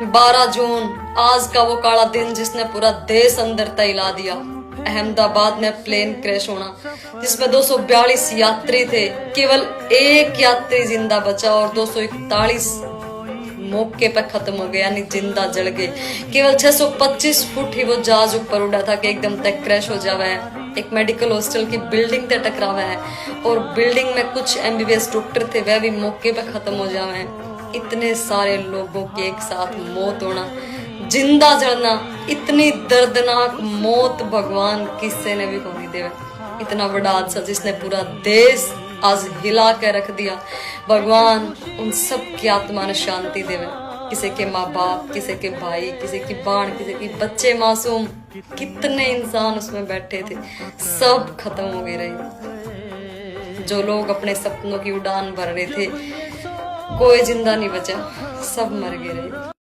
12 जून आज का वो काला दिन जिसने पूरा देश अंदर हिला दिया। अहमदाबाद में प्लेन क्रैश होना जिसमें 242 यात्री थे, केवल एक यात्री जिंदा बचा और 241 मौके पर खत्म हो गए, यानी जिंदा जल गए। केवल 625 फुट ही वो जहाज ऊपर उड़ा था कि एकदम तक क्रैश हो जावा है। एक मेडिकल हॉस्टल की बिल्डिंग तक टकरावा है और बिल्डिंग में कुछ MBBS डॉक्टर थे, वह भी मौके पर खत्म हो जावे हैं। इतने सारे लोगों की एक साथ मौत होना, जिंदा जलना, इतनी दर्दनाक मौत भगवान किसी ने भी नहीं देवे। इतना बड़ा हादसा जिसने पूरा देश आज हिला के रख दिया, भगवान उन सब की आत्मा ने शांति देवे। किसी के माँ बाप, किसी के भाई, किसी की बहन, किसी के बच्चे मासूम, कितने इंसान उसमें बैठे थे, सब खत्म हो गए रहे। जो लोग अपने सपनों की उड़ान भर रहे थे, कोई जिंदा नहीं बचा, सब मर गए रहे।